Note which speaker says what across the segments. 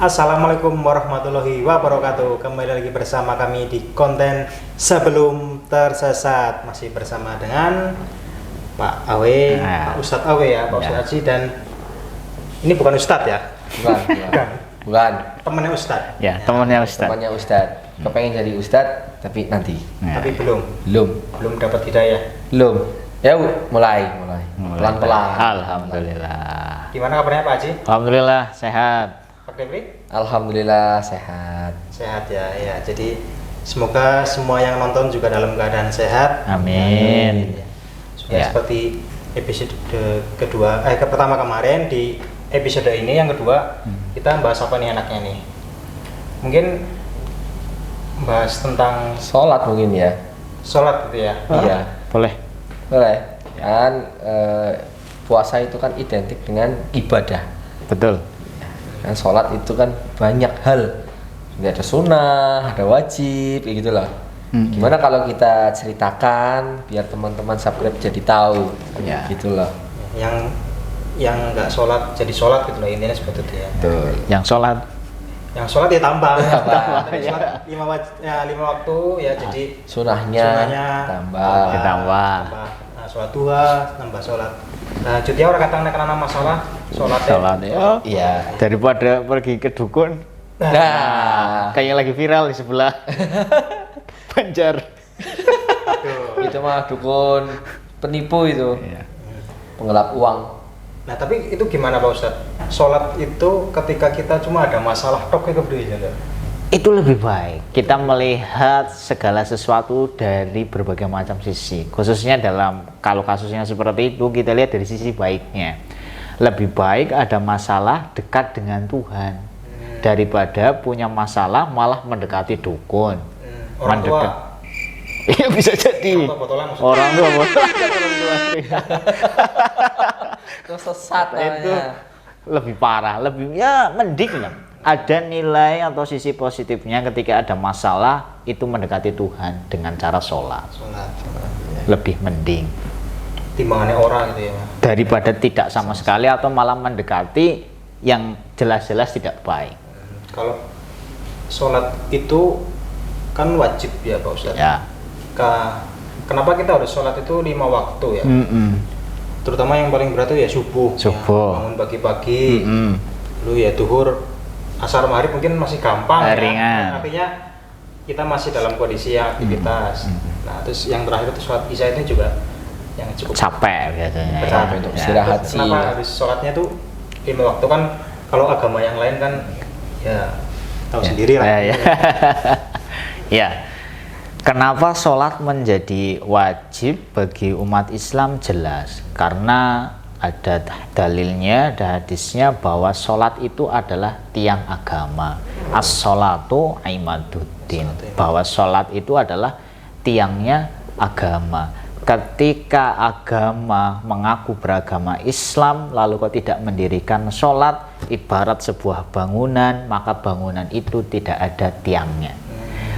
Speaker 1: Assalamualaikum warahmatullahi wabarakatuh. Kembali lagi bersama kami di konten Sebelum Tersesat. Masih bersama dengan Pak Awe, Pak Ustadz Awe ya, Pak Ustadz Haji. Dan ini bukan Ustadz ya?
Speaker 2: Bukan.
Speaker 1: Temannya Ustadz.
Speaker 3: Ya, temannya Ustadz.
Speaker 2: Temannya Ustadz. Kepengen jadi Ustadz, tapi nanti.
Speaker 1: Tapi belum dapat hidayah.
Speaker 2: Belum. Ya, mulai. Pelan-pelan.
Speaker 3: Alhamdulillah.
Speaker 1: Gimana kabarnya Pak Haji?
Speaker 3: Alhamdulillah sehat.
Speaker 1: Pak Debri?
Speaker 2: Alhamdulillah sehat.
Speaker 1: Sehat ya. Jadi semoga semua yang nonton juga dalam keadaan sehat.
Speaker 3: Amin.
Speaker 1: Sudah seperti episode pertama kemarin, di episode ini yang kedua kita bahas apa nih anaknya nih? Mungkin bahas tentang
Speaker 2: Sholat mungkin ya.
Speaker 1: sholat gitu ya.
Speaker 2: Iya.
Speaker 3: Boleh.
Speaker 2: Kan puasa itu kan identik dengan ibadah.
Speaker 3: Betul.
Speaker 2: Kan sholat itu kan banyak hal. Ada sunnah, ada wajib, kayak gitulah. Gimana kalau kita ceritakan biar teman-teman subscribe jadi tahu,
Speaker 3: Ya.
Speaker 2: gitulah.
Speaker 1: Yang nggak sholat jadi sholat gitu loh, intinya seperti itu ya.
Speaker 2: Betul.
Speaker 3: Yang sholat.
Speaker 1: Yang sholat ya tambah.
Speaker 3: Ya.
Speaker 1: Sholat 5 waktu ya, jadi
Speaker 2: Sunnahnya tambah.
Speaker 3: Ditambah.
Speaker 1: Nah, sholat duha tambah sholat. Nah, jadi orang kata karena masalah sholat
Speaker 3: Ya.
Speaker 2: Iya.
Speaker 3: Daripada pergi ke dukun.
Speaker 2: Nah,
Speaker 3: Kayak lagi viral di sebelah. Banjar.
Speaker 2: itu mah dukun penipu itu,
Speaker 3: Iya.
Speaker 2: penggelap uang.
Speaker 1: Nah, tapi itu gimana Pak Ustadz? Sholat itu ketika kita cuma ada masalah tok itu berdua.
Speaker 3: Itu lebih baik kita melihat segala sesuatu dari berbagai macam sisi, khususnya kalau kasusnya seperti itu kita lihat dari sisi baiknya. Lebih baik ada masalah dekat dengan Tuhan daripada punya masalah malah mendekati dukun.
Speaker 1: Orang tua.
Speaker 3: Iya, bisa jadi orang tua
Speaker 2: Itu sesat
Speaker 3: itu
Speaker 2: namanya.
Speaker 3: lebih parah, lebih ya mending lah. Ada nilai atau sisi positifnya ketika ada masalah itu mendekati Tuhan dengan cara sholat. Lebih mending
Speaker 1: Timbangannya orang gitu ya.
Speaker 3: daripada tidak sama sekali atau malah mendekati yang jelas-jelas tidak baik.
Speaker 1: Kalau sholat itu kan wajib ya Pak Ustadz.
Speaker 3: Ya.
Speaker 1: Kenapa kita harus sholat itu 5 waktu ya? Terutama yang paling berat itu ya subuh.
Speaker 3: Subuh.
Speaker 1: Ya, bangun pagi-pagi. Lu ya duhur, asar maghrib mungkin masih gampang ya.
Speaker 3: Ringan.
Speaker 1: Artinya kita masih dalam kondisi yang aktivitas. Nah, terus yang terakhir itu sholat isya itu juga yang cukup
Speaker 3: Capek biasanya.
Speaker 2: Capek untuk istirahat
Speaker 1: Terus
Speaker 2: sih.
Speaker 1: kenapa harus sholatnya tuh 5 waktu? Kan kalau agama yang lain kan ya tahu sendiri lah.
Speaker 3: Ya. Ya. Kenapa sholat menjadi wajib bagi umat Islam? Jelas karena ada dalilnya, ada hadisnya bahwa sholat itu adalah tiang agama. As-sholatu imaduddin, bahwa sholat itu adalah tiangnya agama. Ketika agama mengaku beragama Islam lalu kok tidak mendirikan sholat, ibarat sebuah bangunan, maka bangunan itu tidak ada tiangnya.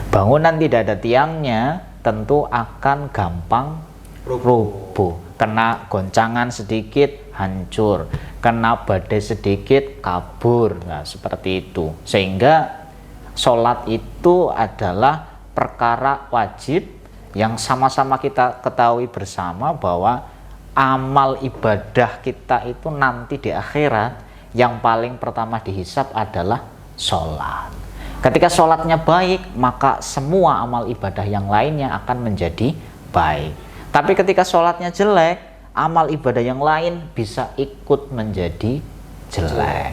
Speaker 3: Bangunan tidak ada tiangnya tentu akan gampang rubuh. Kena goncangan sedikit hancur, kena badai sedikit kabur. Nah, seperti itu. Sehingga sholat itu adalah perkara wajib yang sama-sama kita ketahui bersama bahwa amal ibadah kita itu nanti di akhirat yang paling pertama dihisap adalah sholat. Ketika sholatnya baik, maka semua amal ibadah yang lainnya akan menjadi baik. Tapi ketika sholatnya jelek, amal ibadah yang lain bisa ikut menjadi jelek.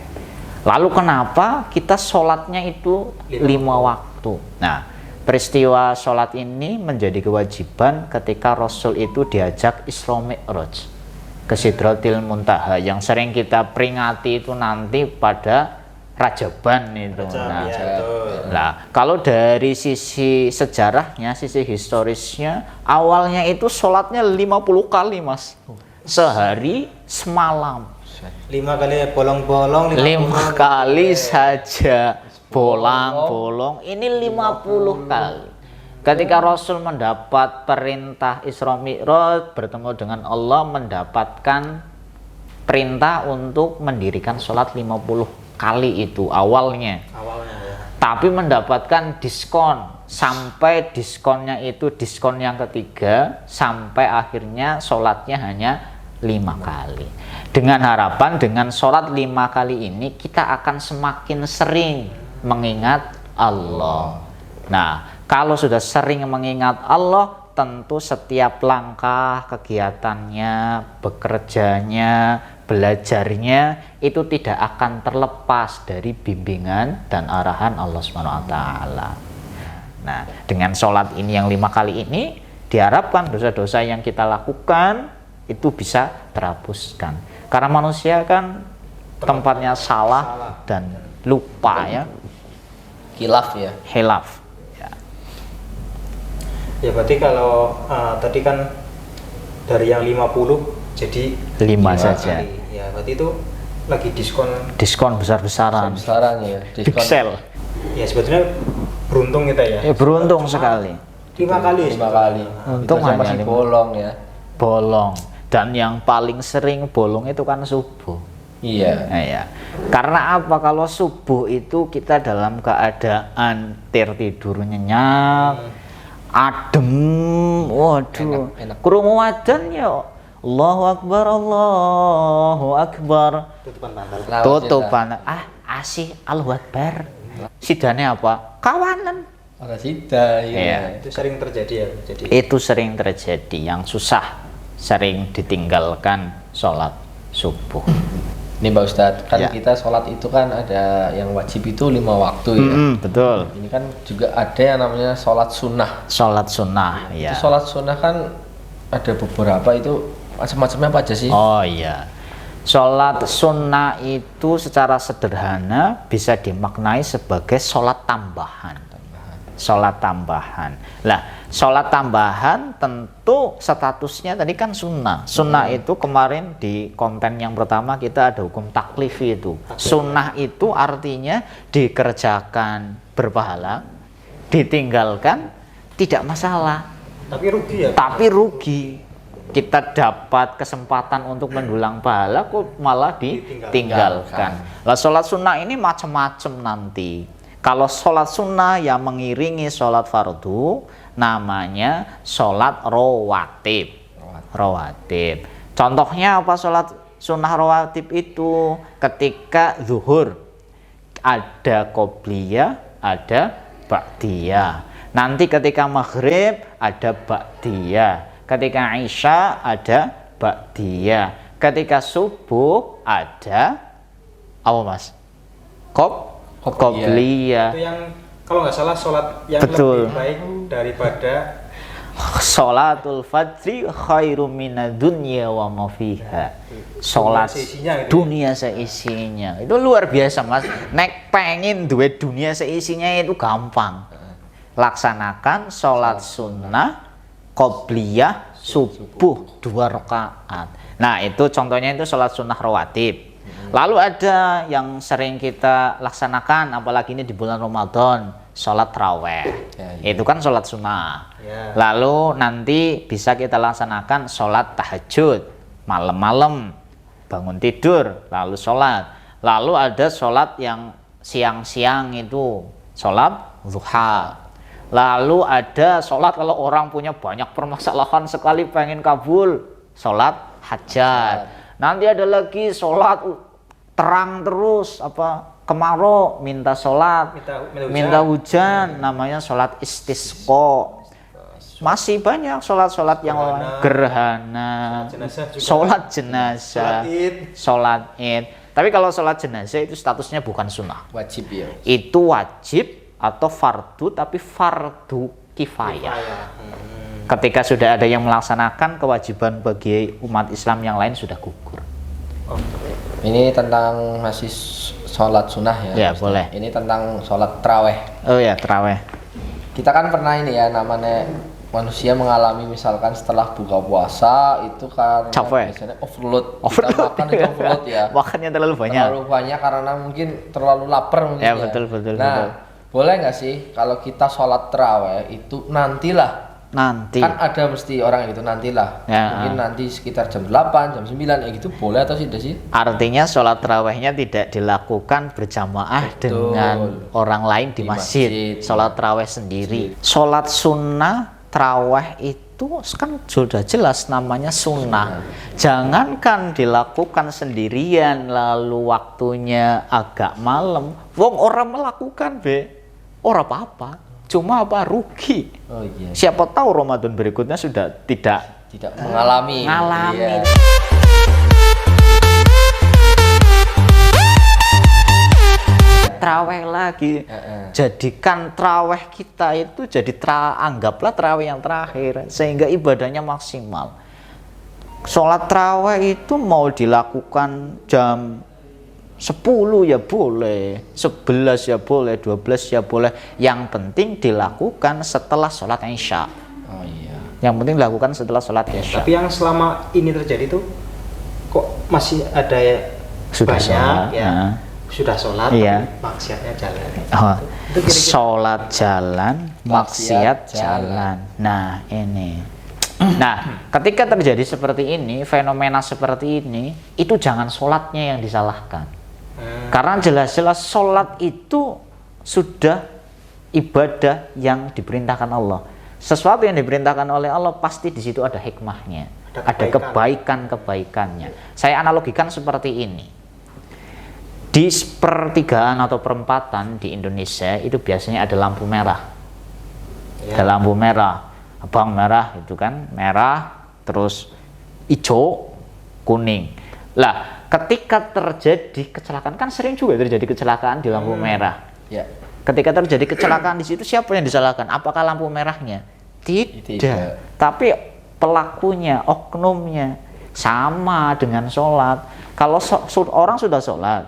Speaker 3: Lalu kenapa kita sholatnya itu 5 waktu? Nah, peristiwa sholat ini menjadi kewajiban ketika Rasul itu diajak Isra Mi'raj ke Sidratil Muntaha, yang sering kita peringati itu nanti pada Rajaban itu. Nah, kalau dari sisi sejarahnya, sisi historisnya, awalnya itu sholatnya 50 kali mas, sehari semalam.
Speaker 1: 5 kali bolong-bolong,
Speaker 3: 5 kali saja bolong-bolong, ini 50 kali. Ketika Rasul mendapat perintah Isra Mi'raj, bertemu dengan Allah, mendapatkan perintah untuk mendirikan sholat 50 kali itu awalnya.
Speaker 1: Ya.
Speaker 3: Tapi mendapatkan diskon, sampai diskonnya itu diskon yang ketiga, sampai akhirnya sholatnya hanya 5 kali. Dengan harapan dengan sholat 5 kali ini kita akan semakin sering mengingat Allah. Nah, kalau sudah sering mengingat Allah, tentu setiap langkah kegiatannya, bekerjanya, belajarnya itu tidak akan terlepas dari bimbingan dan arahan Allah SWT. Nah, dengan sholat ini yang 5 kali ini, diharapkan dosa-dosa yang kita lakukan itu bisa terhapuskan. Karena manusia kan tempatnya salah dan lupa ya.
Speaker 2: Khilaf ya.
Speaker 3: Hilaf.
Speaker 1: Ya berarti kalau tadi kan dari yang 50 jadi
Speaker 3: 5 saja.
Speaker 1: kali. Ya berarti itu lagi
Speaker 3: Diskon besar-besaran.
Speaker 2: Besaran ya.
Speaker 3: Big sale.
Speaker 1: ya sebetulnya beruntung kita ya.
Speaker 3: Beruntung sekali.
Speaker 1: 5 kali.
Speaker 2: 5 kali.
Speaker 3: Untung
Speaker 2: itu
Speaker 3: hanya
Speaker 2: masih
Speaker 3: 5.
Speaker 2: bolong ya.
Speaker 3: Bolong. Dan yang paling sering bolong itu kan subuh.
Speaker 2: Iya.
Speaker 3: Nah, ya. Karena apa? Kalau subuh itu kita dalam keadaan tidur nyenyak, adem, waduh,
Speaker 2: enak.
Speaker 3: krungu adzan ya, Allahu Akbar, Allahu Akbar, tutupan, asih Allahu Akbar, sidane apa? Kawanan.
Speaker 2: Ada sida,
Speaker 3: Iya.
Speaker 1: Itu sering terjadi ya. Jadi
Speaker 3: Itu sering terjadi, yang susah sering ditinggalkan sholat subuh.
Speaker 2: Ini Pak Ustadz, kan
Speaker 3: Ya.
Speaker 2: kita sholat itu kan ada yang wajib itu 5 waktu ya.
Speaker 3: Betul.
Speaker 2: Ini kan juga ada yang namanya sholat sunnah.
Speaker 3: Sholat sunnah, ya.
Speaker 2: Itu sholat sunnah kan ada beberapa itu macam-macamnya apa aja sih?
Speaker 3: Oh iya. Sholat sunnah itu secara sederhana bisa dimaknai sebagai sholat tambahan. Sholat tambahan. Lah, sholat tambahan tentu statusnya tadi kan sunnah. Sunnah itu kemarin di konten yang pertama kita ada hukum taklifi itu. Sunnah itu artinya dikerjakan berpahala, ditinggalkan tidak masalah.
Speaker 1: tapi rugi ya.
Speaker 3: Tapi rugi. Kita dapat kesempatan untuk mendulang pahala kok malah ditinggalkan. Lah sholat sunnah ini macam-macam nanti. Kalau sholat sunnah yang mengiringi sholat fardu namanya sholat rawatib. Rawatib. Contohnya apa sholat sunnah rawatib itu? Ketika zuhur ada qobliyah, ada ba'diyah. Nanti ketika maghrib ada ba'diyah. Ketika isya ada ba'diyah. Ketika subuh ada apa mas? Qobliyah.
Speaker 1: Itu yang kalau nggak salah sholat yang
Speaker 3: Betul.
Speaker 1: lebih baik daripada
Speaker 3: Sholatul fajri khairum minad dunya wa ma fiha. Sholat
Speaker 1: seisinya gitu ya?
Speaker 3: dunia seisinya. Itu luar biasa mas. Nek pengen duwe dunia seisinya itu gampang. Laksanakan sholat sunnah qobliyah subuh 2 rakaat. Nah itu contohnya itu sholat sunnah rawatib. Lalu ada yang sering kita laksanakan, apalagi ini di bulan Ramadan, sholat raweh. Itu kan sholat sunnah.
Speaker 1: Ya.
Speaker 3: Lalu nanti bisa kita laksanakan sholat tahajud, malam-malam bangun tidur, lalu sholat. Lalu ada sholat yang siang-siang itu, sholat duha. Lalu ada sholat kalau orang punya banyak permasalahan sekali pengen kabul, sholat hajat. Nanti ada lagi sholat terang terus kemarau minta sholat, minta hujan, namanya sholat istisqa. Masih banyak sholat-sholat yang gerhana, sholat jenazah, sholat id. Tapi kalau sholat jenazah itu statusnya bukan sunnah,
Speaker 2: Wajib ya.
Speaker 3: itu wajib atau fardu, tapi fardu kifayah. Ketika sudah ada yang melaksanakan, kewajiban bagi umat Islam yang lain sudah gugur.
Speaker 2: Ini tentang masih sholat sunnah ya.
Speaker 3: Ya, boleh.
Speaker 2: Ini tentang sholat traweh.
Speaker 3: Oh ya, terawih.
Speaker 2: Kita kan pernah ini ya, namanya manusia mengalami misalkan setelah buka puasa itu karena
Speaker 3: Capek.
Speaker 2: biasanya overload. Kita makan itu overload ya.
Speaker 3: Makannya terlalu banyak.
Speaker 2: Terlalu banyak karena mungkin terlalu lapar mungkin
Speaker 3: Ya, betul.
Speaker 2: Nah, boleh nggak sih kalau kita sholat tarawih itu nantilah?
Speaker 3: Nanti.
Speaker 2: Kan ada mesti orang yang gitu nantilah.
Speaker 3: Ya.
Speaker 2: Mungkin nanti sekitar jam 8, jam 9 ya gitu boleh atau tidak sih?
Speaker 3: Artinya sholat tarawihnya tidak dilakukan berjamaah
Speaker 2: Betul.
Speaker 3: dengan orang lain di
Speaker 2: Di
Speaker 3: masjid.
Speaker 2: masjid.
Speaker 3: Sholat tarawih sendiri. Sholat sunnah tarawih itu kan sudah jelas namanya sunnah. Jangankan dilakukan sendirian lalu waktunya agak malam. Wong orang melakukan ora apa-apa. Cuma apa rugi.
Speaker 2: Oh iya.
Speaker 3: Siapa tahu Ramadan berikutnya sudah tidak
Speaker 2: Mengalami.
Speaker 3: ngalami.
Speaker 2: Iya.
Speaker 3: Traweh lagi. Jadikan traweh kita itu jadi anggaplah traweh yang terakhir sehingga ibadahnya maksimal. Sholat traweh itu mau dilakukan jam 10 ya boleh, 11 ya boleh, 12 ya boleh. Yang penting dilakukan setelah sholat Isya.
Speaker 2: Oh iya.
Speaker 3: Yang penting dilakukan setelah sholat Isya.
Speaker 1: Tapi yang selama ini terjadi tuh kok masih ada
Speaker 3: Sudah
Speaker 1: banyak
Speaker 3: sholat,
Speaker 1: ya.
Speaker 3: nah.
Speaker 1: Sudah sholat
Speaker 3: Iya.
Speaker 1: tapi maksiatnya jalan.
Speaker 3: Oh,
Speaker 1: Itu kira-kira-
Speaker 3: sholat jalan, maksiat
Speaker 2: Maksiat
Speaker 3: jalan. Nah ini. Nah, ketika terjadi seperti ini, fenomena seperti ini, itu jangan sholatnya yang disalahkan. Karena jelas-jelas sholat itu sudah ibadah yang diperintahkan Allah. Sesuatu yang diperintahkan oleh Allah pasti di situ ada hikmahnya, ada kebaikan-kebaikannya. Saya analogikan seperti ini. Di pertigaan atau perempatan di Indonesia itu biasanya ada lampu merah.
Speaker 1: Ya.
Speaker 3: Ada lampu merah, abang merah itu kan, merah, terus hijau, kuning. Lah, ketika terjadi kecelakaan, kan sering juga terjadi kecelakaan di lampu merah.
Speaker 2: Ya.
Speaker 3: Ketika terjadi kecelakaan di situ, siapa yang disalahkan? Apakah lampu merahnya? Tidak.
Speaker 2: Tidak.
Speaker 3: Tapi pelakunya, oknumnya sama dengan sholat. Kalau orang sudah sholat,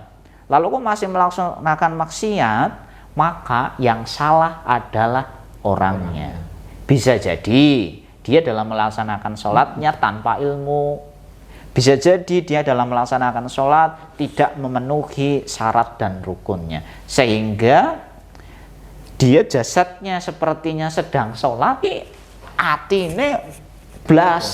Speaker 3: lalu kok masih melaksanakan maksiat, maka yang salah adalah orangnya. Bisa jadi dia dalam melaksanakan sholatnya tanpa ilmu. Bisa jadi dia dalam melaksanakan sholat tidak memenuhi syarat dan rukunnya. Sehingga dia jasadnya sepertinya sedang sholat, atine blas.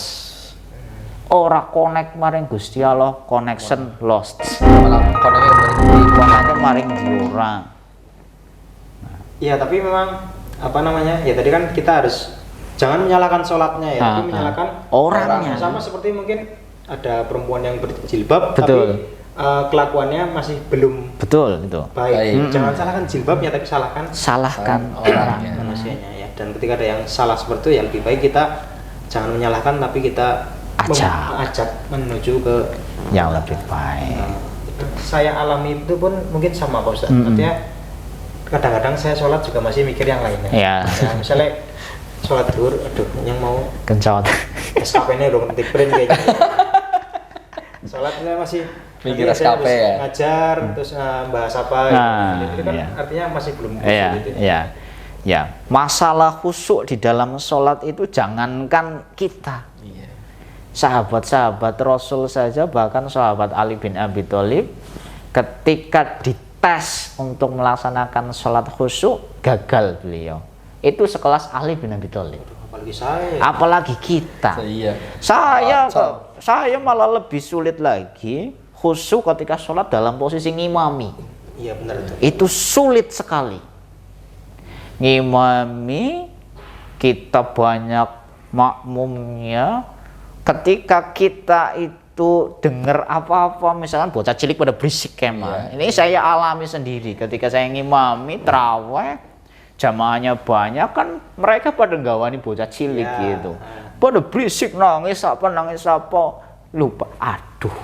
Speaker 3: Ora connect maring Gusti Allah, connection lost.
Speaker 2: Malah koneknya
Speaker 3: Maring diora.
Speaker 1: Iya, tapi memang apa namanya? Ya tadi kan kita harus jangan menyalahkan sholatnya ya, tapi menyalahkan
Speaker 3: orangnya.
Speaker 1: Sama seperti mungkin ada perempuan yang berjilbab,
Speaker 3: Betul.
Speaker 1: tapi kelakuannya masih belum
Speaker 3: Betul itu.
Speaker 1: baik. Jangan salahkan jilbabnya, tapi salahkan
Speaker 3: Orangnya.
Speaker 1: manusianya ya. Dan ketika ada yang salah seperti itu, ya lebih baik kita jangan menyalahkan, tapi kita ajak menuju ke
Speaker 3: Yang lebih baik.
Speaker 1: itu saya alami itu pun mungkin sama Pak Ustadz. Artinya kadang-kadang saya sholat juga masih mikir yang lainnya.
Speaker 3: Iya.
Speaker 1: Ya, misalnya sholat zuhur, aduh yang mau
Speaker 3: Kencot.
Speaker 1: SKP-nya udah ngetik-print kayaknya. Sholatnya masih
Speaker 2: Mikir
Speaker 1: nanti saya
Speaker 2: SKP
Speaker 1: harus
Speaker 2: ya?
Speaker 1: ngajar, terus bahas apa gitu. Itu kan
Speaker 3: iya.
Speaker 1: artinya masih belum
Speaker 3: Iya,
Speaker 1: gitu.
Speaker 3: iya. Ya, masalah khusyuk di dalam sholat itu jangankan kita.
Speaker 2: Iya.
Speaker 3: Sahabat-sahabat Rasul saja, bahkan sahabat Ali bin Abi Thalib ketika dites untuk melaksanakan sholat khusyuk gagal beliau. Itu sekelas Ali bin Abi Thalib.
Speaker 1: Apalagi saya.
Speaker 3: Apalagi kita.
Speaker 2: Iya.
Speaker 3: Saya malah lebih sulit lagi khusyuk ketika sholat dalam posisi ngimami.
Speaker 1: Iya benar itu.
Speaker 3: Itu sulit sekali. Ngimami, kita banyak makmumnya. Ketika kita itu dengar apa-apa, misalkan bocah cilik pada berisik kemah. Ini saya alami sendiri ketika saya ngimami traweh, jamaahnya banyak kan mereka pada gawani bocah cilik gitu. Pada berisik nangis apa, lupa. Aduh.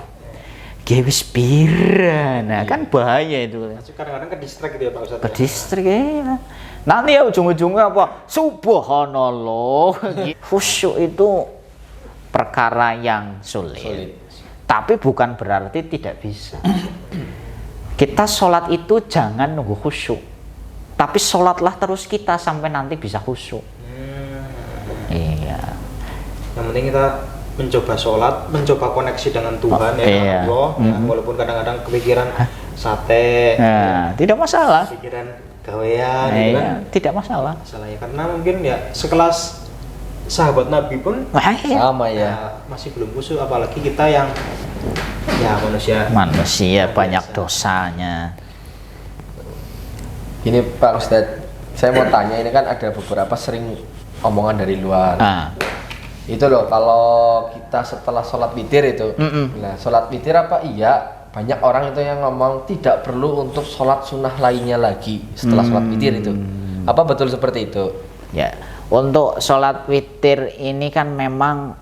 Speaker 3: Gewis pira. Nah, kan bahaya itu.
Speaker 1: Kadang-kadang ke distract gitu ya Pak Ustadz.
Speaker 3: Ke distrik ya. Nanti ya ujung-ujungnya apa? Subhanallah. Khusyuk itu perkara yang sulit. Tapi bukan berarti tidak bisa. Kita sholat itu jangan nunggu khusyuk. Tapi sholatlah terus kita sampai nanti bisa khusyuk. Iya.
Speaker 1: Yang penting kita mencoba sholat, mencoba koneksi dengan Tuhan ya,
Speaker 3: iya.
Speaker 1: Allah. Ya, walaupun kadang-kadang kepikiran sate,
Speaker 3: Nah, tidak masalah.
Speaker 1: pikiran gawean gitu kan.
Speaker 3: Tidak masalah.
Speaker 1: Masalah ya, karena mungkin ya sekelas sahabat Nabi pun
Speaker 2: Sama ya.
Speaker 1: masih belum khusyuk, apalagi kita yang ya manusia
Speaker 3: banyak
Speaker 1: biasa.
Speaker 3: dosanya.
Speaker 2: Ini Pak Ustadz, saya mau tanya, ini kan ada beberapa sering omongan dari luar. Itu loh, kalau kita setelah sholat witir itu, nah sholat witir apa iya? Banyak orang itu yang ngomong tidak perlu untuk sholat sunnah lainnya lagi setelah sholat witir itu. Apa betul seperti itu?
Speaker 3: Ya, untuk sholat witir ini kan memang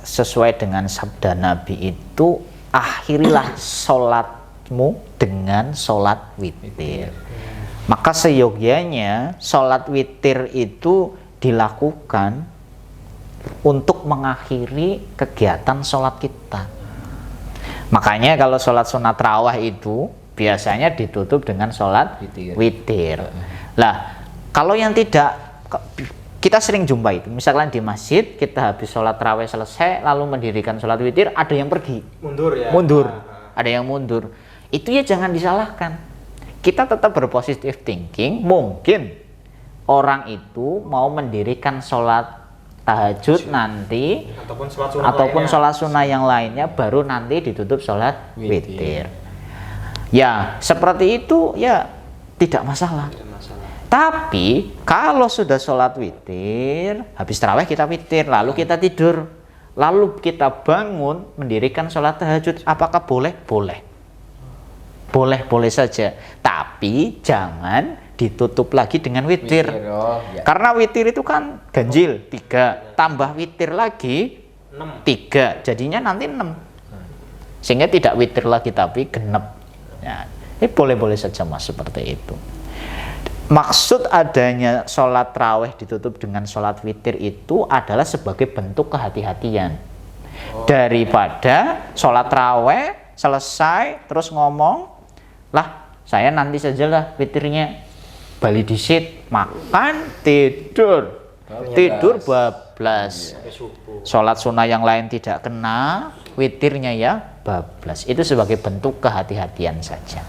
Speaker 3: sesuai dengan sabda Nabi itu, akhirilah sholatmu dengan sholat witir. Maka seyogyanya sholat witir itu dilakukan untuk mengakhiri kegiatan sholat kita. Makanya kalau sholat sunat raweh itu biasanya ditutup dengan sholat witir. Lah, kalau yang tidak, kita sering jumpa itu, misalkan di masjid kita habis sholat raweh selesai lalu mendirikan sholat witir, ada yang pergi mundur, ada yang mundur. Itu ya jangan disalahkan, kita tetap berpositif thinking. Mungkin orang itu mau mendirikan sholat tahajud nanti ataupun sholat sunnah yang lainnya, baru nanti ditutup sholat witir. Ya seperti itu ya tidak masalah. Tapi kalau sudah sholat witir, habis tarawih kita witir, lalu kita tidur, lalu kita bangun mendirikan sholat tahajud, apakah boleh? Boleh saja, tapi jangan ditutup lagi dengan witir. Karena witir itu kan ganjil 3, tambah witir lagi 3, jadinya nanti 6. Sehingga tidak witir lagi tapi genep. Ya, ini boleh-boleh saja Mas seperti itu. Maksud adanya sholat raweh ditutup dengan sholat witir itu adalah sebagai bentuk kehati-hatian. Daripada sholat raweh selesai terus ngomong, lah saya nanti sajalah witirnya, bali disit, makan, tidur bablas. Sholat sunnah yang lain tidak kena, witirnya ya bablas. Itu sebagai bentuk kehati-hatian saja.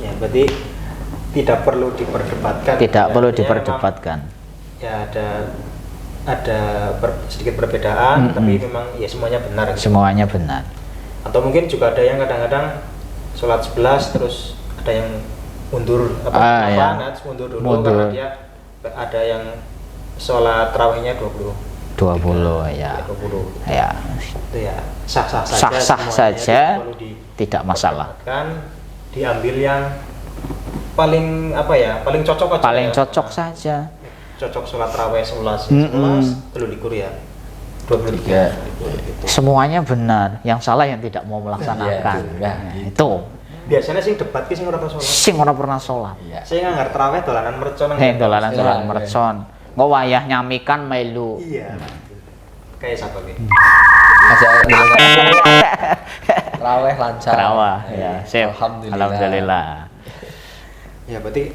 Speaker 1: Ya, berarti tidak perlu diperdebatkan.
Speaker 3: Tidak perlu diperdebatkan.
Speaker 1: Ya ada sedikit perbedaan, tapi memang ya semuanya benar.
Speaker 3: Semuanya benar.
Speaker 1: Atau mungkin juga ada yang kadang-kadang sholat 11 terus ada yang mundur mundur dulu karena dia ada yang sholat tarawihnya 20
Speaker 3: ya.
Speaker 1: 20.
Speaker 3: Ya.
Speaker 1: Itu ya sah-sah
Speaker 3: saja, tidak masalah.
Speaker 1: Kan diambil yang paling cocok aja.
Speaker 3: Paling cocok saja.
Speaker 1: Cocok sholat tarawih 11 perlu dikur ya. 23 gitu.
Speaker 3: Semuanya benar, yang salah yang tidak mau melaksanakan. Itu.
Speaker 1: Biasanya sing debat ki sing ora pernah sholat.
Speaker 3: Sing ora pernah sholat.
Speaker 1: Saya nggak tarawih dolanan mercon.
Speaker 3: Dolanan mercon. Nggak wayah nyamikan melu.
Speaker 1: Iya. Kayak siapa nih?
Speaker 2: Raweh lancar.
Speaker 3: Terawih ya. Sip. Alhamdulillah.
Speaker 1: Ya berarti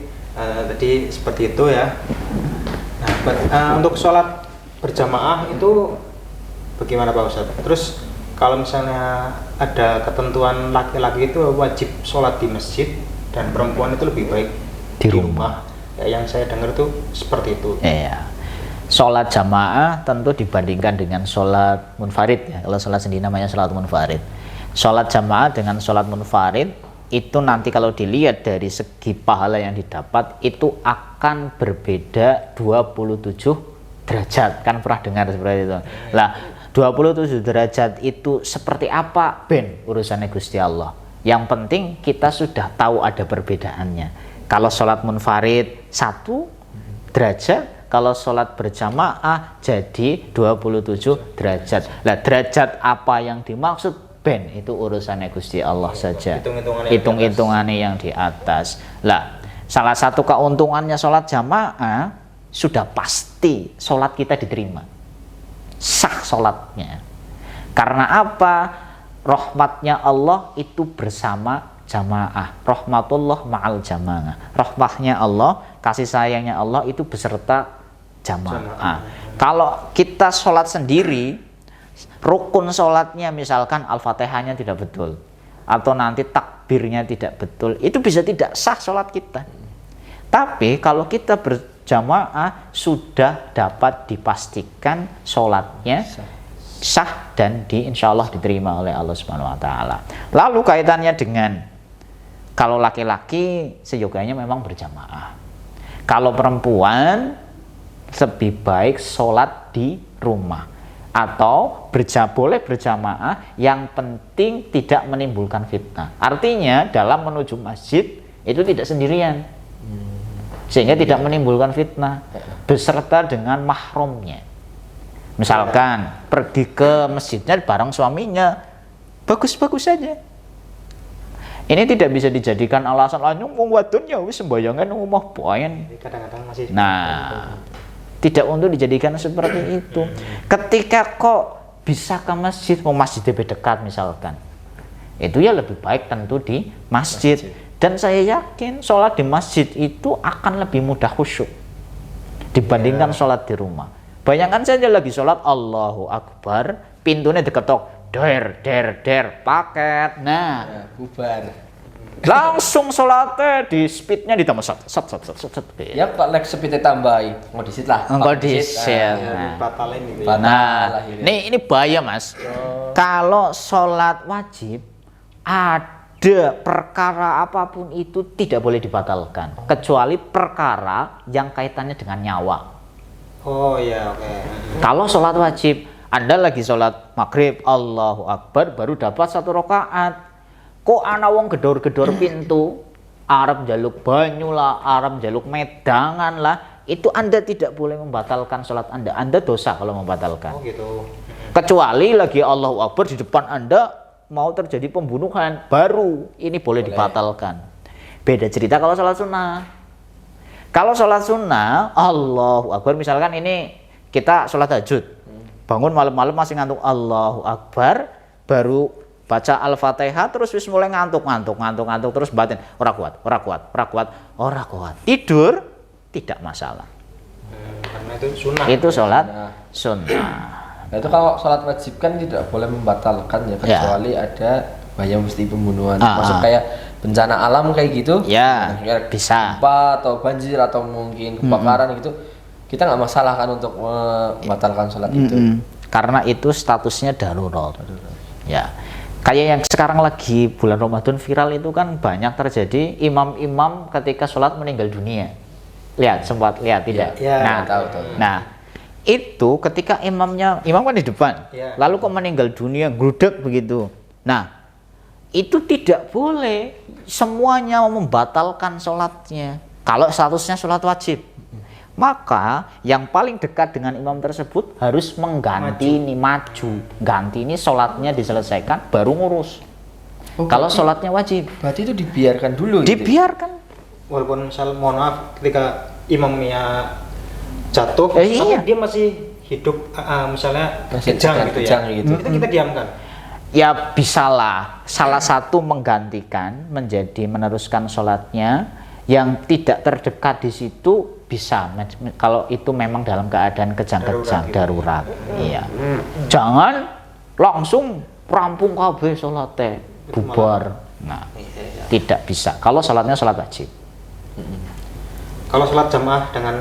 Speaker 1: tadi seperti itu ya. Nah, untuk sholat berjamaah itu bagaimana Pak Ustadz? Terus kalau misalnya ada ketentuan laki-laki itu wajib sholat di masjid dan perempuan itu lebih baik di rumah. Ya, yang saya dengar itu seperti itu.
Speaker 3: Iya. Sholat jamaah tentu dibandingkan dengan sholat munfarid ya. Kalau sholat sendiri namanya sholat munfarid. Sholat jamaah dengan sholat munfarid itu nanti kalau dilihat dari segi pahala yang didapat itu akan berbeda 27 derajat. Kan pernah dengar seperti itu. Lah 27 derajat itu seperti apa? Ben urusannya Gusti Allah. Yang penting kita sudah tahu ada perbedaannya. Kalau sholat munfarid 1 derajat, kalau sholat berjamaah jadi 27 derajat. Lah derajat apa yang dimaksud? Ben itu urusannya Gusti Allah saja. Hitung-hitungannya yang di atas. Lah salah satu keuntungannya sholat jamaah sudah pasti sholat kita diterima. Sah sholatnya. Karena apa? Rahmatnya Allah itu bersama jamaah. Rahmatullah ma'al jamaah. Rahmatnya Allah, kasih sayangnya Allah itu beserta jamaah. Kalau kita sholat sendiri, rukun sholatnya misalkan Al-Fatihahnya tidak betul, atau nanti takbirnya tidak betul, itu bisa tidak sah sholat kita. Tapi kalau kita berjamaah sudah dapat dipastikan sholatnya sah dan insya Allah diterima oleh Allah Subhanahu Wa Taala. Lalu kaitannya dengan kalau laki-laki seyogyanya memang berjamaah. Kalau perempuan lebih baik sholat di rumah atau boleh berjamaah, yang penting tidak menimbulkan fitnah. Artinya dalam menuju masjid itu tidak sendirian, sehingga tidak menimbulkan fitnah, beserta dengan mahramnya. Misalkan pergi ke masjidnya bareng suaminya, bagus-bagus saja. Ini tidak bisa dijadikan alasan wong wadon ya wis sembayangan omah poen.
Speaker 1: Kadang-kadang masih.
Speaker 3: Nah, tidak untuk dijadikan seperti itu. Ketika kok bisa ke masjid, mau masjid lebih dekat misalkan, itu ya lebih baik tentu di masjid. Dan saya yakin sholat di masjid itu akan lebih mudah khusyuk dibandingkan sholat di rumah. Bayangkan saja lagi sholat Allahu Akbar, pintunya diketok, der, paket. Nah,
Speaker 2: bubar.
Speaker 3: Langsung sholatnya di speednya ditambah set.
Speaker 2: Ya kok like speednya tambahi, mau disit lah.
Speaker 3: Engkau disit.
Speaker 1: Batalin gitu ya.
Speaker 3: Nah, ini bahaya mas. Kalau sholat wajib ada perkara apapun itu tidak boleh dibatalkan, kecuali perkara yang kaitannya dengan nyawa.
Speaker 1: Oh iya, oke.
Speaker 3: Kalau sholat wajib, Anda lagi sholat maghrib, Allahu Akbar, baru dapat 1 rakaat. Kok ana wong gedor-gedor pintu, arep njaluk banyu lah, arep njaluk medangan lah, itu Anda tidak boleh membatalkan sholat Anda. Anda dosa kalau membatalkan.
Speaker 1: Oh gitu.
Speaker 3: Kecuali lagi Allahu Akbar di depan Anda mau terjadi pembunuhan, baru ini boleh dibatalkan. Beda cerita kalau sholat sunnah. Kalau sholat sunnah, Allahu Akbar, misalkan ini kita sholat tahajud, bangun malam-malam masih ngantuk, Allahu Akbar, baru baca Al-Fatihah, terus wis mulai ngantuk terus batin, ora kuat, tidur tidak masalah.
Speaker 1: Karena itu sunnah.
Speaker 3: Itu sholat sunnah.
Speaker 2: Nah, itu kalau sholat wajib kan tidak boleh membatalkan ya, kecuali ada bahaya mesti pembunuhan. Maksud kayak bencana alam kayak gitu,
Speaker 3: ya bisa
Speaker 2: gempa atau banjir atau mungkin kebakaran gitu, kita nggak masalah kan untuk membatalkan sholat itu.
Speaker 3: Karena itu statusnya darurat. Ya. Kayak yang sekarang lagi bulan Ramadan viral itu kan banyak terjadi imam-imam ketika sholat meninggal dunia. Sempat lihat tidak?
Speaker 2: Ya,
Speaker 3: nah,
Speaker 2: tahu.
Speaker 3: Nah, itu ketika imam kan di depan, lalu kok meninggal dunia, gludek begitu. Nah, itu tidak boleh semuanya membatalkan sholatnya. Kalau statusnya sholat wajib, maka yang paling dekat dengan imam tersebut harus mengganti maju. Ganti ini sholatnya diselesaikan baru ngurus. Kalau sholatnya wajib.
Speaker 2: Berarti itu dibiarkan dulu.
Speaker 3: Dibiarkan.
Speaker 1: Walaupun misal mohon maaf ketika imamnya jatuh, tapi dia masih hidup, misalnya kejang gitu ya. Itu kita diamkan.
Speaker 3: Ya bisalah salah satu menggantikan menjadi meneruskan sholatnya, yang tidak terdekat di situ bisa, kalau itu memang dalam keadaan kejang-kejang darurat. Iya. Jangan langsung rampung kabeh sholatnya bubar. Nah, tidak bisa. Kalau sholatnya sholat wajib.
Speaker 1: Kalau sholat jamaah dengan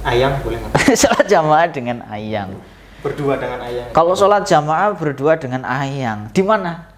Speaker 1: ayang boleh nggak?
Speaker 3: Sholat jamaah dengan ayang.
Speaker 1: Berdua dengan ayang.
Speaker 3: Kalau sholat jamaah berdua dengan ayang, di mana?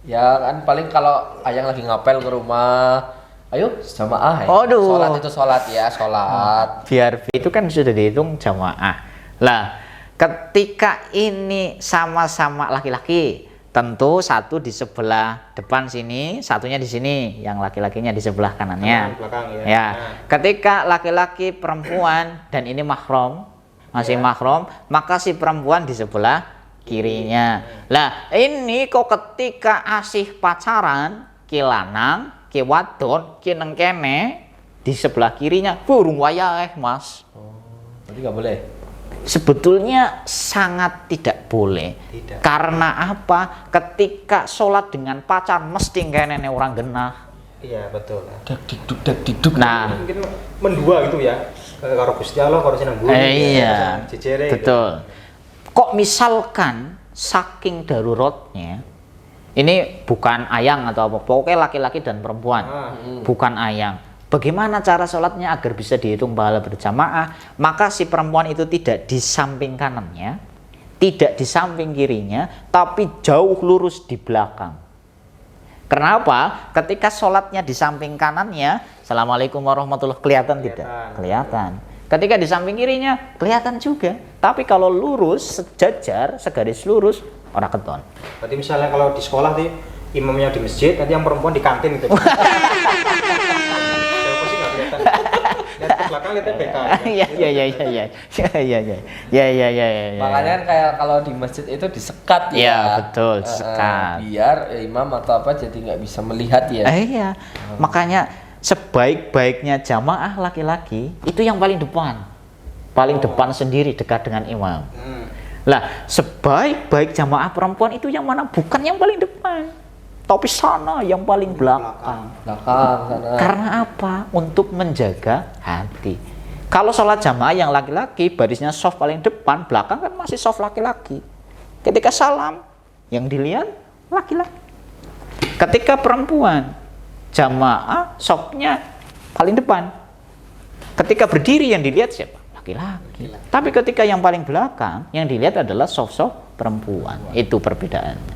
Speaker 2: Ya kan paling kalau ayang lagi ngapel ke rumah, ayo jamaah ya. Sholat itu sholat ya, sholat.
Speaker 3: Biar itu kan sudah dihitung jamaah. Lah, ketika ini sama-sama laki-laki, tentu satu di sebelah depan sini, satunya di sini, yang laki-lakinya di sebelah kanannya.
Speaker 1: Belakang, ya.
Speaker 3: Ya. Ketika laki-laki perempuan dan ini mahram, masih mahram, maka si perempuan di sebelah kirinya. Lah, ini kok ketika asih pacaran, ki lanang, ki wadon, ki neng kene di sebelah kirinya, burung wayah mas.
Speaker 2: Berarti nggak boleh.
Speaker 3: Sebetulnya sangat tidak boleh.
Speaker 1: Tidak.
Speaker 3: Karena apa? Ketika sholat dengan pacar mesti kene orang genah.
Speaker 1: Iya betul.
Speaker 2: Dak diduk.
Speaker 3: Nah,
Speaker 1: mungkin mendua gitu ya. Karo Gusti Allah, karo sinang guru.
Speaker 3: Iya.
Speaker 1: Betul.
Speaker 3: Kok misalkan saking daruratnya, ini bukan ayang atau apa, pokoknya laki-laki dan perempuan, bukan ayang. bagaimana cara sholatnya agar bisa dihitung pahala berjamaah? Maka si perempuan itu tidak di samping kanannya, tidak di samping kirinya, tapi jauh lurus di belakang. Kenapa? Ketika sholatnya di samping kanannya, Assalamualaikum warahmatullahi, kelihatan tidak? Kelihatan. Ketika di samping kirinya, kelihatan juga. Tapi kalau lurus, sejajar, segaris lurus, orang keton.
Speaker 1: Berarti misalnya kalau di sekolah nih, imamnya di masjid, nanti yang perempuan di kantin gitu. Siapa sih nggak kelihatan? Lihat ke belakang, lihatnya BK.
Speaker 3: Iya.
Speaker 2: Makanya kan kayak kalau di masjid itu disekat ya.
Speaker 3: Iya, betul, disekat.
Speaker 2: Biar imam atau apa jadi nggak bisa melihat ya.
Speaker 3: Iya. Makanya sebaik-baiknya jamaah laki-laki itu yang paling depan. Paling depan sendiri, dekat dengan imam. Lah, sebaik-baik jamaah perempuan itu yang mana? Bukan yang paling depan, tapi sana yang paling belakang.
Speaker 2: Belakang sana.
Speaker 3: Karena apa? Untuk menjaga hati. Kalau sholat jamaah yang laki-laki, barisnya soft paling depan, belakang kan masih soft laki-laki. Ketika salam, yang dilihat laki-laki. Ketika perempuan, jamaah softnya paling depan. Ketika berdiri yang dilihat siapa? Laki-laki. Tapi ketika yang paling belakang, yang dilihat adalah soft-soft perempuan. Itu perbedaannya.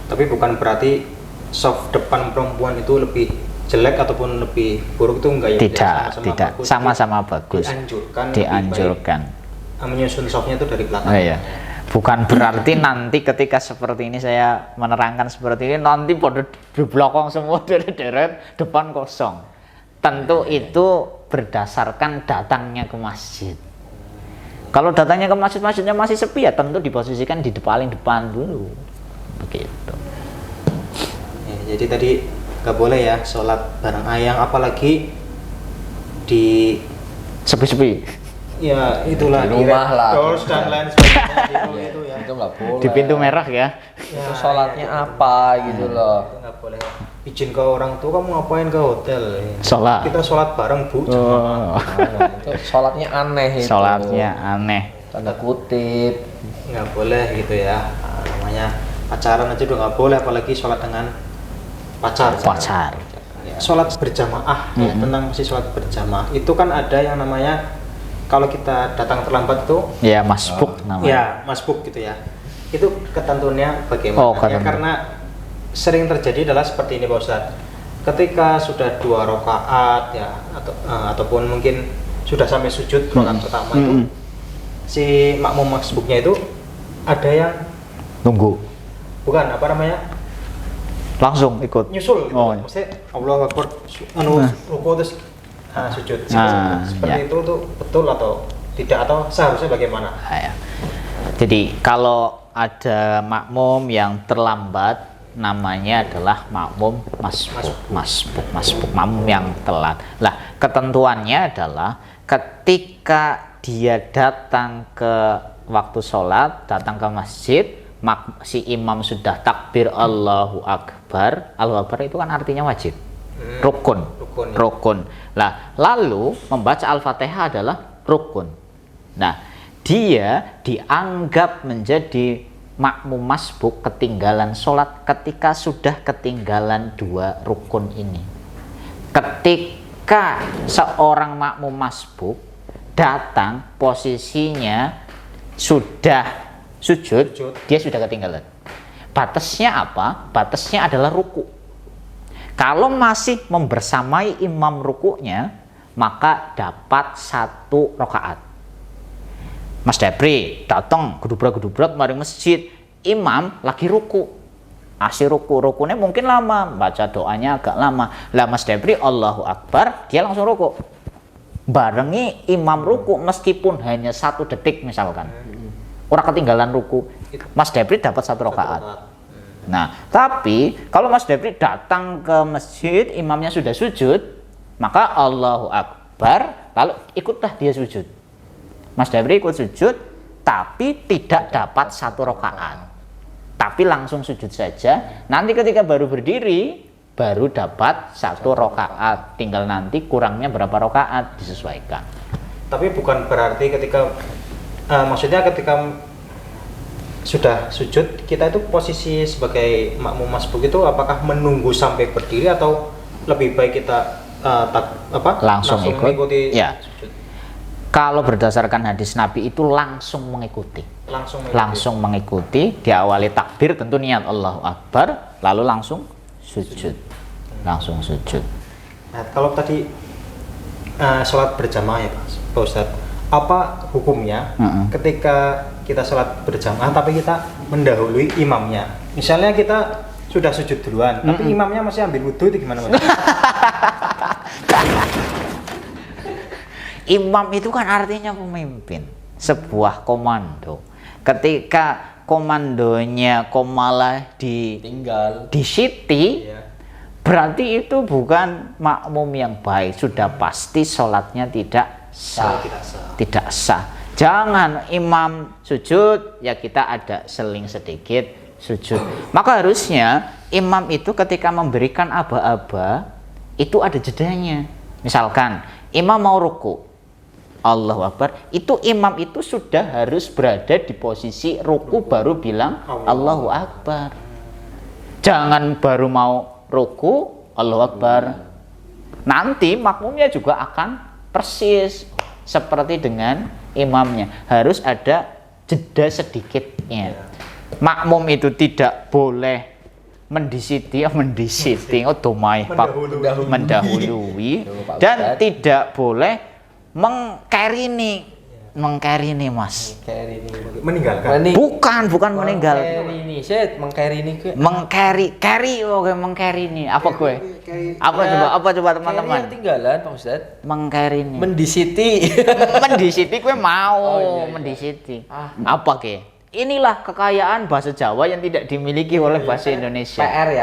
Speaker 1: Tapi bukan berarti soft depan perempuan itu lebih jelek ataupun lebih buruk, itu enggak ya?
Speaker 3: Tidak, sama-sama bagus. Dianjurkan.
Speaker 1: Menyusun softnya itu dari belakang.
Speaker 3: Oh, iya. Bukan berarti nanti ketika seperti ini saya menerangkan seperti ini, nanti pada di belakang semua deret depan kosong. Tentu itu berdasarkan datangnya ke masjid. Kalau datangnya ke masjid, masjidnya masih sepi ya tentu diposisikan di paling depan dulu. Begitu.
Speaker 1: Ya, jadi tadi nggak boleh ya sholat bareng ayang, apalagi di
Speaker 3: sepi-sepi.
Speaker 1: Ya itulah
Speaker 2: di rumah lah.
Speaker 1: Doors dan lain sebagainya itu ya.
Speaker 2: Itu nggak boleh.
Speaker 3: Di pintu merah ya.
Speaker 2: Itu sholatnya apa gitu loh.
Speaker 1: Itu nggak boleh. Izin ke orang tua, kamu ngapain ke hotel?
Speaker 3: Sholat.
Speaker 1: Kita sholat bareng bu.
Speaker 3: Oh.
Speaker 2: Itu sholatnya aneh itu.
Speaker 3: Sholatnya aneh.
Speaker 2: Tanda kutip.
Speaker 1: Nggak boleh gitu ya. Namanya pacaran aja udah nggak boleh, apalagi sholat dengan pacar. Ya, sholat berjamaah ya, tentang masih sholat berjamaah itu kan ada yang namanya, kalau kita datang terlambat tuh
Speaker 3: ya masbuk namanya.
Speaker 1: Ya masbuk gitu ya. Itu ketentuannya bagaimana? Ya, karena sering terjadi adalah seperti ini Pak Ustadz. Ketika sudah 2 rakaat ya ataupun mungkin sudah sampai sujud rakaat pertama itu, si makmum masbuknya itu ada yang
Speaker 3: nunggu.
Speaker 1: Bukan, apa namanya?
Speaker 3: Langsung ikut.
Speaker 1: Nyusul gitu.
Speaker 3: Oh.
Speaker 1: Maksudnya Allah Akbar, ruku terus sujud. Seperti
Speaker 3: ya.
Speaker 1: itu tuh betul atau tidak, atau seharusnya bagaimana?
Speaker 3: Ya. Jadi kalau ada makmum yang terlambat, namanya adalah makmum masbuk, makmum yang telat. Lah, ketentuannya adalah ketika dia datang ke waktu sholat, datang ke masjid, si imam sudah takbir Allahu Akbar. Allahu Akbar itu kan artinya wajib, rukun. Lah, lalu membaca Al-Fatihah adalah rukun. Nah, dia dianggap menjadi makmum masbuk ketinggalan sholat ketika sudah ketinggalan 2 rukun ini. Ketika seorang makmum masbuk datang posisinya sudah sujud, dia sudah ketinggalan. Batasnya apa? Batasnya adalah ruku. Kalau masih membersamai imam rukunya, maka dapat 1 rakaat. Mas Depri datang gedubrak mari masjid, imam lagi ruku. Asih rukunya mungkin lama, baca doanya agak lama. Lah Mas Depri Allahu Akbar, dia langsung ruku. Barengi imam ruku meskipun hanya 1 detik misalkan. Orang ketinggalan ruku, Mas Depri dapat 1 rakaat. Nah, tapi kalau Mas Depri datang ke masjid, imamnya sudah sujud, maka Allahu Akbar, lalu ikutlah dia sujud. Mas Depri ikut sujud, tapi tidak dapat 1 rakaat. Tapi langsung sujud saja. Nanti ketika baru berdiri, baru dapat 1 rakaat. Tinggal nanti kurangnya berapa rakaat disesuaikan.
Speaker 1: Tapi bukan berarti ketika maksudnya ketika sudah sujud, kita itu posisi sebagai makmum masbuk itu apakah menunggu sampai berdiri atau lebih baik kita
Speaker 3: langsung
Speaker 1: mengikuti
Speaker 3: ya.
Speaker 1: sujud?
Speaker 3: Kalau berdasarkan hadis Nabi itu langsung mengikuti. Langsung mengikuti, diawali takbir tentu niat Allahu Akbar, lalu langsung sujud. Langsung sujud.
Speaker 1: Nah, kalau tadi sholat berjamaah ya Pak Ustadz, apa hukumnya ketika kita sholat berjamaah tapi kita mendahului imamnya? Misalnya kita sudah sujud duluan, tapi imamnya masih ambil wudhu, itu gimana Mas?
Speaker 3: Imam itu kan artinya pemimpin, sebuah komando. Ketika komandonya malah di siti, berarti itu bukan makmum yang baik, sudah pasti sholatnya tidak sah. Tidak sah. Jangan imam sujud, ya kita ada seling sedikit sujud. Maka harusnya imam itu ketika memberikan aba-aba itu ada jedanya. Misalkan imam mau ruku, Allahu Akbar, itu imam itu sudah harus berada di posisi ruku baru bilang Allahu Akbar. Jangan baru mau ruku Allahu Akbar. Nanti makmumnya juga akan persis seperti dengan imamnya. Harus ada jeda sedikitnya. Makmum itu tidak boleh mendisiti, mendahului, dan tidak boleh mengkerini, Mas.
Speaker 1: Meninggalkan.
Speaker 3: Bukan meninggal. Mengkerini. Apa gue? Apa coba teman-teman?
Speaker 2: Ketinggalan Pak Ustadz.
Speaker 3: Mengkerini.
Speaker 2: Mendisiti.
Speaker 3: Mendisiti gue mau mendisiti. Apa ke? Inilah kekayaan bahasa Jawa yang tidak dimiliki oleh bahasa Indonesia.
Speaker 2: PR.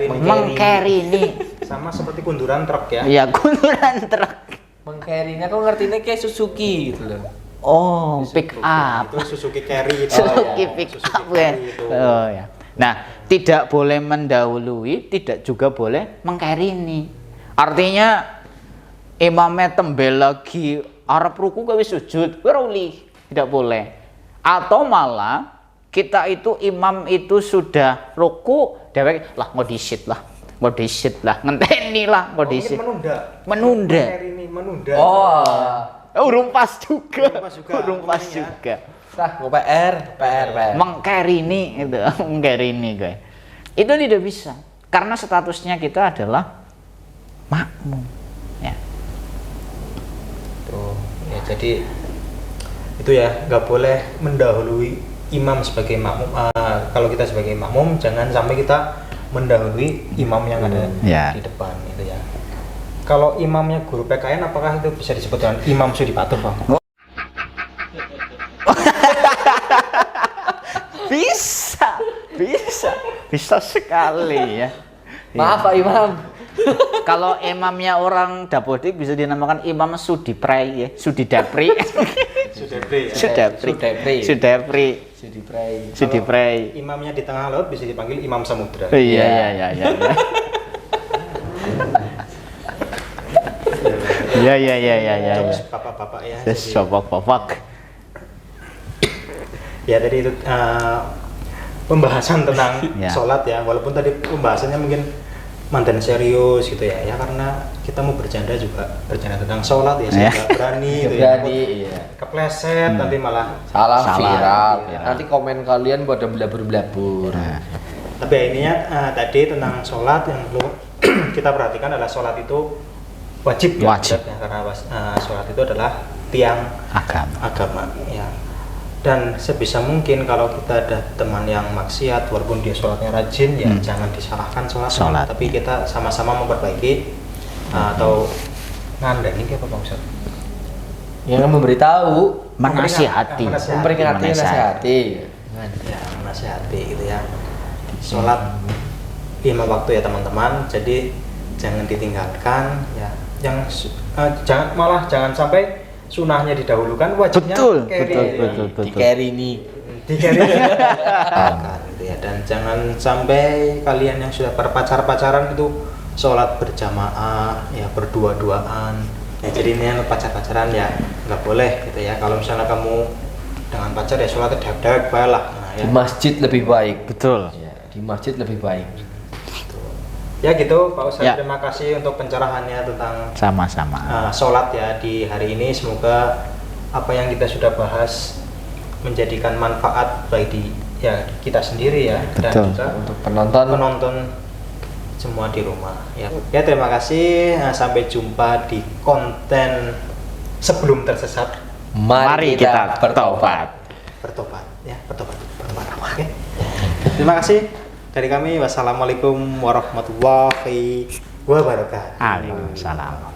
Speaker 3: Mengkerini.
Speaker 1: Sama seperti kunduran truk ya.
Speaker 3: Iya, kunduran truk.
Speaker 2: Mengkerini, aku ngertinya kayak Suzuki gitu loh.
Speaker 3: Oh, pick up.
Speaker 1: Itu Suzuki Carry itu.
Speaker 3: Suzuki pick up ya. Oh ya. Nah, tidak boleh mendahului, tidak juga boleh mengkerini. Artinya imamnya tembel lagi arep ruku kowe sujud, kowe uli, tidak boleh. Atau malah kita itu imam itu sudah ruku, dhewek lah ngodisit lah, ngenteni lah, ngodisit. Menunda. Urung pas juga.
Speaker 2: Nah, mau PR.
Speaker 3: Mengkerini itu, mengkerini guys. Itu tidak bisa karena statusnya kita adalah makmum. Ya.
Speaker 1: Tuh, ya jadi itu ya, nggak boleh mendahului imam sebagai makmum. Kalau kita sebagai makmum jangan sampai kita mendahului imam yang ada di depan itu ya. Kalau imamnya guru PKN, apakah itu bisa disebut dengan imam sudi patuh, Bang?
Speaker 3: Bisa sekali ya.
Speaker 2: Maaf Pak Imam.
Speaker 3: Kalau imamnya orang Dapodik bisa dinamakan Imam Sudiprai ya, Sudidapri. Sudiprai.
Speaker 1: Imamnya di tengah laut bisa dipanggil Imam Samudra.
Speaker 3: Iya. Iya.
Speaker 1: Bapak-bapak ya.
Speaker 3: Bapak.
Speaker 1: Ya tadi itu pembahasan tentang sholat ya, walaupun tadi pembahasannya mungkin mantan serius gitu ya, karena kita mau bercanda tentang sholat ya, saya nggak berani gitu ya, kepleset nanti malah
Speaker 2: salah viral. Nanti komen kalian pada belabur.
Speaker 1: Tapi ininya tadi tentang sholat yang perlu kita perhatikan adalah sholat itu wajib. Ya, karena sholat itu adalah tiang agama ya. Dan sebisa mungkin kalau kita ada teman yang maksiat, walaupun dia sholatnya rajin, ya jangan disalahkan sholat. Tapi kita sama-sama memperbaiki atau ngandani apa Bang Ustaz?
Speaker 2: Yang memberitahu,
Speaker 3: menasihati,
Speaker 2: menasihati
Speaker 1: gitu ya. Sholat 5 waktu ya teman-teman. Jadi jangan ditinggalkan ya. Jangan sampai sunahnya didahulukan, wajibnya
Speaker 3: betul.
Speaker 2: Dikerini.
Speaker 1: Gitu ya. Dan jangan sampai kalian yang sudah berpacaran itu sholat berjamaah ya, berdua-duaan ya. Jadi ini yang pacaran ya nggak boleh gitu ya. Kalau misalnya kamu dengan pacar ya sholatnya deg-deg baiklah.
Speaker 2: Di masjid lebih baik.
Speaker 3: Betul.
Speaker 2: Ya, di masjid lebih baik.
Speaker 1: Ya gitu Pak Ustadz,
Speaker 3: Ya.
Speaker 1: terima kasih untuk pencerahannya tentang
Speaker 3: Sama-sama.
Speaker 1: sholat ya di hari ini. Semoga apa yang kita sudah bahas menjadikan manfaat baik di ya kita sendiri ya, dan
Speaker 3: Betul.
Speaker 1: juga
Speaker 2: Untuk penonton
Speaker 1: semua di rumah ya. Ya terima kasih. Sampai jumpa di konten sebelum tersesat.
Speaker 3: Mari kita bertobat.
Speaker 1: Bertobat. Oke. Terima kasih dari kami. Wassalamualaikum warahmatullahi wabarakatuh.
Speaker 3: Waalaikumsalam.